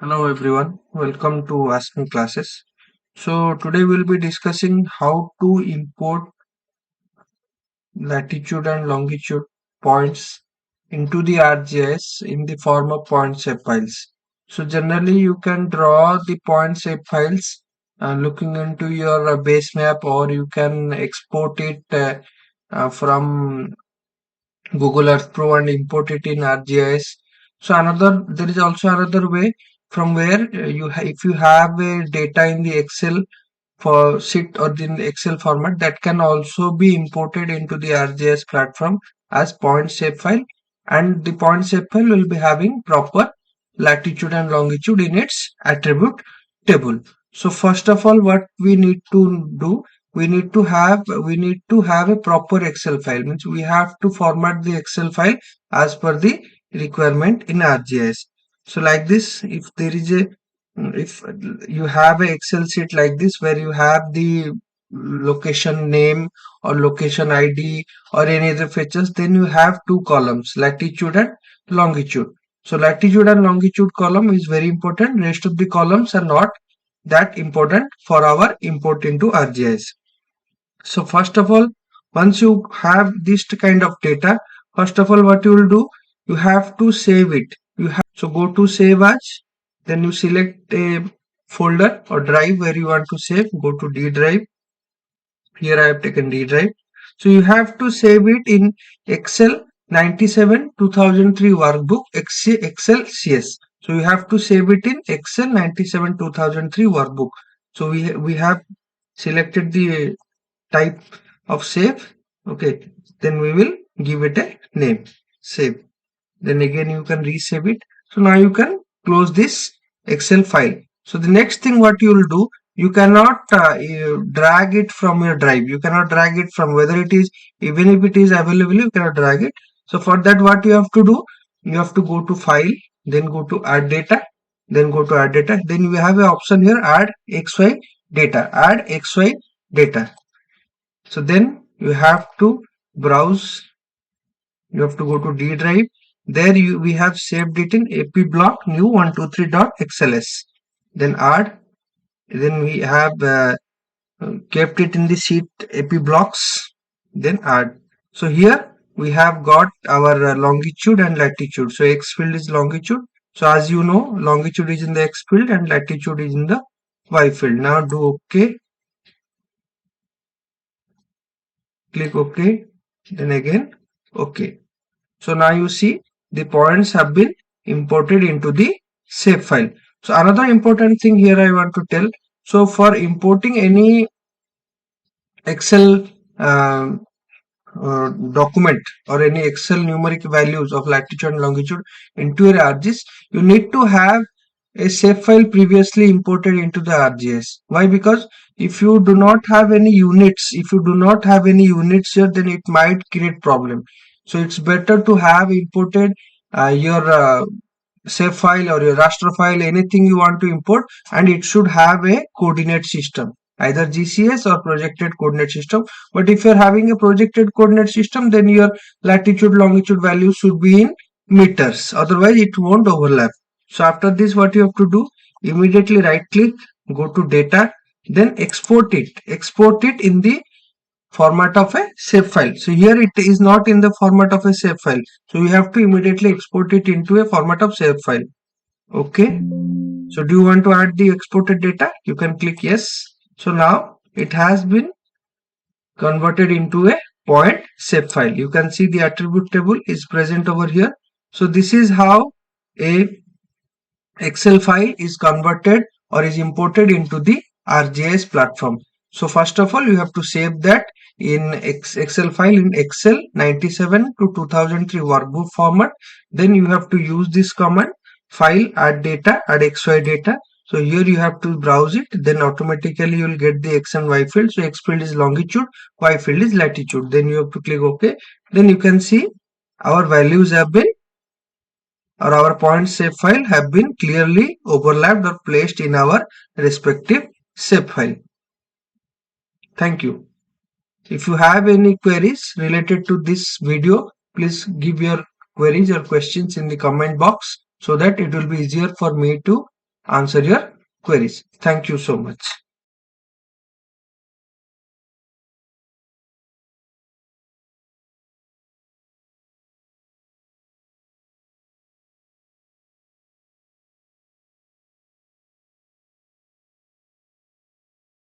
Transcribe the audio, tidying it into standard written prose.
Hello everyone, welcome to Ask Me classes. So today we'll be discussing how to import latitude and longitude points into the ArcGIS in the form of point shape files. So generally you can draw the point shape files looking into your base map, or you can export it from Google Earth Pro and import it in ArcGIS. So there is also another way from where if you have a data in the Excel for sheet or in the Excel format, that can also be imported into the ArcGIS platform as point shapefile, and the point shapefile will be having proper latitude and longitude in its attribute table. So first of all, what we need to do, we need to have a proper Excel file. Means we have to format the Excel file as per the requirement in ArcGIS. So like this, if you have a Excel sheet like this where you have the location name or location ID or any other features, then you have two columns, latitude and longitude. So latitude and longitude column is very important. Rest of the columns are not that important for our import into ArcGIS. So first of all, once you have this kind of data, first of all, what you will do, you have to save it. So go to save as, then you select a folder or drive where you want to save. Go to D drive. Here I have taken D drive. So you have to save it in Excel 97 2003 workbook Excel CS. So you have to save it in Excel 97 2003 workbook. So we have selected the type of save. Okay, then we will give it a name, save. Then again you can resave it. So now you can close this Excel file. So the next thing what you will do, you cannot drag it from your drive. You cannot drag it from, whether it is, even if it is available, you cannot drag it. So for that, what you have to do, you have to go to file, then go to add data, then go to add data. Then you have an option here, add XY data, add XY data. So then you have to browse, you have to go to D drive. There we have saved it in AP block new 123.xls. Then add, then we have kept it in the sheet AP blocks, then add. So here we have got our longitude and latitude. So X field is longitude. So as you know, longitude is in the X field and latitude is in the Y field. Now do OK. Click OK. Then again OK. So now you see the points have been imported into the shapefile. So another important thing here I want to tell. So for importing any Excel document or any Excel numeric values of latitude and longitude into your ArcGIS, you need to have a shapefile previously imported into the ArcGIS. Why? Because if you do not have any units, here, then it might create problem. So it's better to have imported your shapefile or your raster file, anything you want to import, and it should have a coordinate system, either GCS or projected coordinate system. But if you're having a projected coordinate system, then your latitude longitude values should be in meters, otherwise it won't overlap. So after this, what you have to do, immediately right click, go to data, then export it in the format of a shapefile. So here it is not in the format of a shapefile, so you have to immediately export it into a format of shapefile. Okay, so do you want to add the exported data? You can click yes. So now it has been converted into a point shapefile. You can see the attribute table is present over here. So this is how a Excel file is converted or is imported into the ArcGIS platform. So first of all, you have to save that in Excel file in Excel 97 to 2003 workbook format. Then you have to use this command, file add data, add XY data. So here you have to browse it, then automatically you will get the X and Y field. So X field is longitude, Y field is latitude. Then you have to click OK. Then you can see our values have been, or our point shapefile have been clearly overlapped or placed in our respective shapefile. Thank you. If you have any queries related to this video, please give your queries or questions in the comment box so that it will be easier for me to answer your queries. Thank you so much.